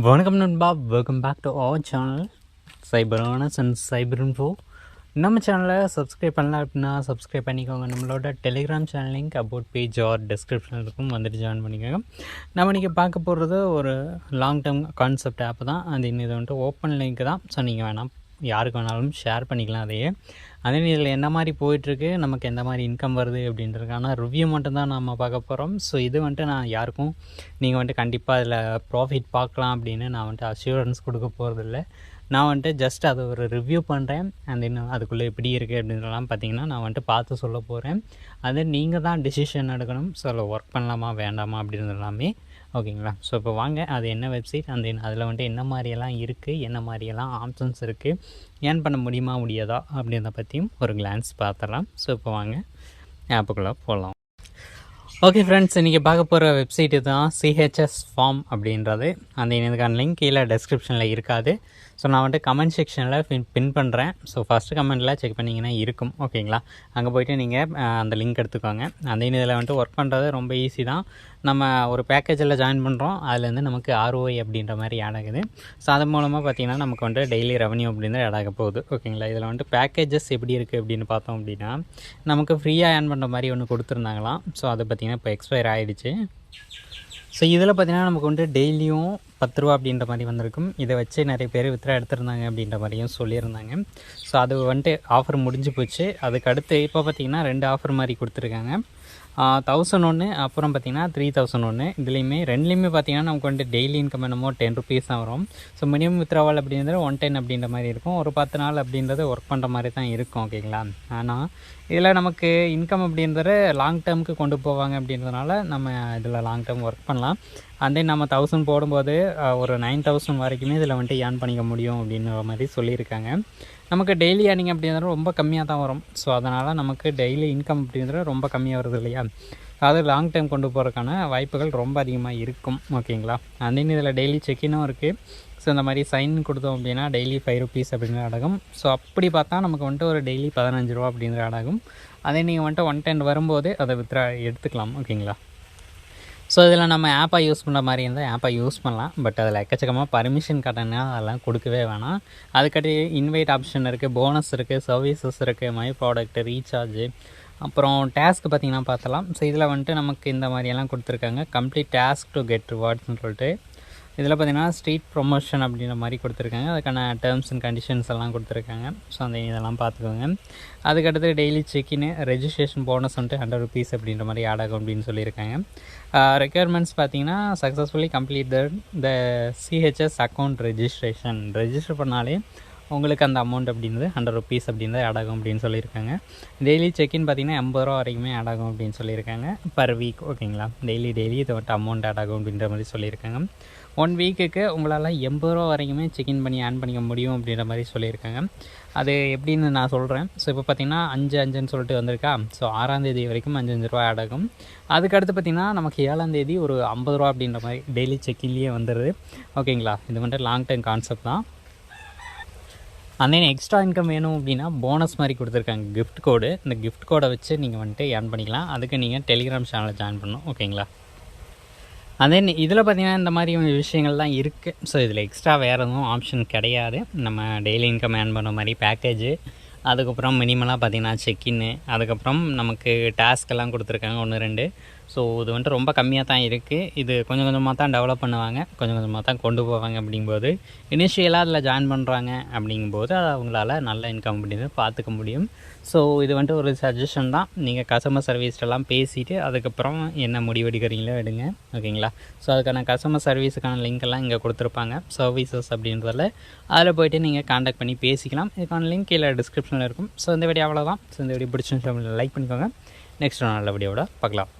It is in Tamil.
வணக்கம் நண்பா, welcome back to our channel cyber honest and cyber info. நம்ம சேனலை சப்ஸ்கிரைப் பண்ணலாம் அப்படின்னா சப்ஸ்கிரைப் பண்ணிக்கோங்க. நம்மளோட Telegram channel link about page or டிஸ்கிரிப்ஷனில் இருக்கும், வந்துட்டு ஜாயின் பண்ணிக்கோங்க. நம்ம இன்றைக்கி பார்க்க போகிறது ஒரு லாங் டேர்ம் கான்செப்ட் ஆப் தான். அது இது வந்துட்டு ஓப்பன் லிங்க் தான். ஸோ நீங்கள் வேணாம் யாருக்கு வேணாலும் ஷேர் பண்ணிக்கலாம். அதே இதில் என்ன மாதிரி போயிட்டுருக்கு, நமக்கு எந்த மாதிரி இன்கம் வருது அப்படின்றதுக்கான ரிவ்யூ மட்டும்தான் நம்ம பார்க்க போகிறோம். ஸோ இது வந்துட்டு நான் யாருக்கும் நீங்கள் வந்துட்டு கண்டிப்பாக அதில் ப்ராஃபிட் பார்க்கலாம் அப்படின்னு நான் வந்துட்டு அஷ்யூரன்ஸ் கொடுக்க போகிறதில்ல. நான் வந்துட்டு ஜஸ்ட் அதை ஒரு ரிவ்யூ பண்ணுறேன். அண்ட் இன்னும் அதுக்குள்ளே எப்படி இருக்குது அப்படின்றலாம் பார்த்தீங்கன்னா நான் வந்துட்டு பார்த்து சொல்ல போகிறேன். அது நீங்கள் தான் டிசிஷன் எடுக்கணும். ஸோ அதில் ஒர்க் பண்ணலாமா வேண்டாமா அப்படின்றது எல்லாமே, ஓகேங்களா? ஸோ இப்போ வாங்க, அது என்ன வெப்சைட், அந்த அதில் வந்துட்டு என்ன மாதிரியெல்லாம் இருக்குது, என்ன மாதிரியெல்லாம் ஆப்ஷன்ஸ் இருக்குது, ஏர்ன் பண்ண முடியுமா முடியாதா அப்படின்றத பற்றியும் ஒரு கிளான்ஸ் பார்த்துடலாம். ஸோ இப்போ வாங்க ஆப்புக்குள்ளே போகலாம். ஓகே ஃப்ரெண்ட்ஸ், இன்றைக்கி பார்க்க போகிற வெப்சைட்டு தான் சிஹெச்எஸ் ஃபார்ம் அப்படின்றது. அந்த இதுக்கான லிங்க் கீழே டெஸ்கிரிப்ஷனில் இருக்காது. ஸோ நான் வந்துட்டு கமெண்ட் செக்ஷனில் பின் பண்ணுறேன். ஸோ ஃபஸ்ட்டு கமெண்ட்டில் செக் பண்ணிங்கன்னா இருக்கும், ஓகேங்களா? அங்கே போய்ட்டு நீங்கள் அந்த லிங்க் எடுத்துக்கோங்க. அந்த இதில் வந்துட்டு ஒர்க் பண்ணுறது ரொம்ப ஈஸி தான். நம்ம ஒரு பேக்கேஜில் ஜாயின் பண்ணுறோம், அதுலேருந்து நமக்கு ROI அப்படின்ற மாதிரி ஆட் ஆகுது. ஸோ அது மூலமாக பார்த்திங்கன்னா நமக்கு வந்துட்டு டெய்லி ரெவன்யூ அப்படின்றது ஆட் ஆக போகுது, ஓகேங்களா? இதில் வந்துட்டு பேக்கேஜஸ் எப்படி இருக்குது அப்படின்னு பார்த்தோம் அப்படின்னா, நமக்கு ஃப்ரீயாக ஏர்ன் பண்ணுற மாதிரி ஒன்று கொடுத்துருந்தாங்களாம். ஸோ அதை பார்த்திங்கன்னா இப்போ எக்ஸ்பயர் ஆகிடுச்சு. ஸோ இதில் பார்த்திங்கன்னா நமக்கு வந்துட்டு டெய்லியும் 10 ரூபா அப்படின்ற மாதிரி வந்திருக்கும். இதை வச்சு நிறைய பேர் வித்ரா எடுத்துருந்தாங்க அப்படின்ற மாதிரியும் சொல்லியிருந்தாங்க. ஸோ அது வந்துட்டு ஆஃபர் முடிஞ்சு போச்சு. அதுக்கு அடுத்து இப்போ பார்த்திங்கன்னா 2 ஆஃபர் மாதிரி கொடுத்துருக்காங்க. 1001 அப்புறம் பார்த்திங்கன்னா 3001. இதுலேயுமே ரெண்டுலேயுமே பார்த்திங்கன்னா நமக்கு வந்துட்டு டெய்லி இன்கம் என்னமோ 10 ருபீஸ் தான் வரும். ஸோ மினிமம் வித்ராவல் அப்படின்றது 110 அப்படின்ற மாதிரி இருக்கும். ஒரு 10 நாள் அப்படின்றது ஒர்க் பண்ணுற மாதிரி தான் இருக்கும், ஓகேங்களா? ஆனால் இதில் நமக்கு இன்கம் அப்படின்றது லாங் டேர்முக்கு கொண்டு போவாங்க அப்படின்றதுனால நம்ம இதில் லாங் டேர்ம் ஒர்க் பண்ணலாம். அண்ட் தென் நம்ம 1000 போடும்போது ஒரு 9000 வரைக்குமே இதில் வந்துட்டு ஏர்ன் பண்ணிக்க முடியும் அப்படின்ற மாதிரி சொல்லியிருக்காங்க. நமக்கு டெய்லி ஏர்னிங் அப்படின்றது ரொம்ப கம்மியாக தான் வரும். ஸோ அதனால் நமக்கு டெய்லி இன்கம் அப்படின்றது ரொம்ப கம்மியாக வருது இல்லையா? அது லாங் டைம் கொண்டு போகிறதுக்கான வாய்ப்புகள் ரொம்ப அதிகமாக இருக்கும், ஓகேங்களா? அண்ட் இதில் டெய்லி செக்கினும் இருக்குது. ஸோ இந்த மாதிரி சைன் கொடுத்தோம் அப்படின்னா டெய்லி 5 ருபீஸ் அப்படிங்கிற ஆடாகும். ஸோ அப்படி பார்த்தா நமக்கு வந்துட்டு ஒரு டெய்லி 15 ரூபா அப்படிங்கிற ஆடாகும். அதே நீங்கள் வந்துட்டு 110 வரும்போது அதை வித்ரா எடுத்துக்கலாம், ஓகேங்களா? ஸோ இதில் நம்ம ஆப்பை யூஸ் பண்ணுற மாதிரி இருந்தால் ஆப்பை யூஸ் பண்ணலாம். பட் அதில் எக்கச்சக்கமாக பர்மிஷன் கட்டணா அதெல்லாம் கொடுக்கவே வேணாம். அதுக்கடி இன்வைட் ஆப்ஷன் இருக்குது, போனஸ் இருக்குது, சர்வீசஸ் இருக்குது, மை ப்ராடக்ட், ரீசார்ஜு, அப்புறம் டாஸ்க் பார்த்திங்கன்னா பார்த்தலாம். ஸோ இதில் வந்துட்டு நமக்கு இந்த மாதிரியெல்லாம் கொடுத்துருக்காங்க. கம்ப்ளீட் டாஸ்க் டு கெட் ரிவார்ட்ஸ்னு சொல்லிட்டு இதில் பார்த்திங்கன்னா ஸ்ட்ரீட் ப்ரொமோஷன் அப்படின்ற மாதிரி கொடுத்துருக்காங்க. அதுக்கான டேர்ம்ஸ் அண்ட் கண்டிஷன்ஸ் எல்லாம் கொடுத்துருக்காங்க. ஸோ அந்த இதெல்லாம் பார்த்துக்கோங்க. அதுக்கடுத்து டெய்லி செக்கின்னு ரெஜிஸ்ட்ரேஷன் போனஸ் வந்துட்டு 100 ருபீஸ் அப்படின்ற மாதிரி ஆட் ஆகும் அப்படின்னு சொல்லியிருக்காங்க. ரெக்யர்மெண்ட்ஸ் பார்த்திங்கன்னா successfully complete the CHS account register பண்ணாலே உங்களுக்கு அந்த அமௌண்ட் அப்படின்றது 100 ருபீஸ் அப்படின்றது ஆட் ஆகும் அப்படின்னு சொல்லியிருக்காங்க. டெய்லி செக்இன் பார்த்திங்கன்னா 80 ரூபா வரைக்குமே ஆட் ஆகும் அப்படின்னு சொல்லியிருக்காங்க பர் வீக், ஓகேங்களா? டெய்லி இதை வந்துட்டு அமௌண்ட் ஆட் ஆகும் அப்படின்ற மாதிரி சொல்லியிருக்காங்க. 1 வீக்குக்கு உங்களால் 80 ரூபா வரைக்குமே செக்இன் பண்ணி ஏர்ன் பண்ணிக்க முடியும் அப்படின்ற மாதிரி சொல்லியிருக்காங்க. அது எப்படின்னு நான் சொல்கிறேன். ஸோ இப்போ பார்த்திங்கன்னா 5/5ன்னு சொல்லிட்டு வந்திருக்கா. ஸோ 6ஆம் தேதி வரைக்கும் 5 ரூபா ஆட் ஆகும். அதுக்கடுத்து பார்த்திங்கன்னா நமக்கு 7ஆம் தேதி ஒரு 50 ரூபா அப்படின்ற மாதிரி டெய்லி செக்இன்லேயே வந்துடுது, ஓகேங்களா? இது வந்துட்டு லாங் டைம் கான்செப்ட் தான். அந்த எக்ஸ்ட்ரா இன்கம் வேணும் அப்படின்னா போனஸ் மாதிரி கொடுத்துருக்காங்க கிஃப்ட் கோடு. இந்த கிஃப்ட் கோடை வச்சு நீங்கள் வந்துட்டு ஏர்ன் பண்ணிக்கலாம். அதுக்கு நீங்கள் டெலிகிராம் சேனலில் ஜாயின் பண்ணணும், ஓகேங்களா? அதே இதில் பார்த்திங்கன்னா இந்த மாதிரி விஷயங்கள் தான் இருக்குது. ஸோ இதில் எக்ஸ்ட்ரா வேறு எதுவும் ஆப்ஷன் கிடையாது. நம்ம டெய்லி இன்கம் ஏர்ன் பண்ணுற மாதிரி பேக்கேஜு, அதுக்கப்புறம் மினிமலாக பார்த்திங்கன்னா செக்இன்னு, அதுக்கப்புறம் நமக்கு டாஸ்க்கெல்லாம் கொடுத்துருக்காங்க 1, 2. ஸோ இது வந்துட்டு ரொம்ப கம்மியாக தான் இருக்குது. இது கொஞ்சம் கொஞ்சமாக தான் டெவலப் பண்ணுவாங்க, கொஞ்சம் கொஞ்சமாக தான் கொண்டு போவாங்க. அப்படிங்கும்போது இனிஷியலாக அதில் ஜாயின் பண்ணுறாங்க அப்படிங்கும்போது அது அவங்களால நல்ல இன்கம் அப்படின்னு பார்த்துக்க முடியும். ஸோ இது வந்துட்டு ஒரு சஜஷன் தான். நீங்கள் கஸ்டமர் சர்வீஸ்லாம் பேசிவிட்டு அதுக்கப்புறம் என்ன முடிவெடுக்கிறீங்களோ எடுங்க, ஓகேங்களா? ஸோ அதுக்கான கஸ்டமர் சர்வீஸுக்கான லிங்க்கெல்லாம் இங்கே கொடுத்துருப்பாங்க, சர்வீசஸ் அப்படின்றதில். அதில் போய்ட்டு நீங்கள் காண்டாக்ட் பண்ணி பேசிக்கலாம். இதுக்கான லிங்க் கீழே டிஸ்கிரிப்ஷனில் இருக்கும். ஸோ இந்த வீடியோ அவ்வளோதான். ஸோ இந்த வீடியோ பிடிச்சிருந்துச்சு லைக் பண்ணிக்கோங்க. நெக்ஸ்ட் நல்ல வீடியோவோட பார்க்கலாம்.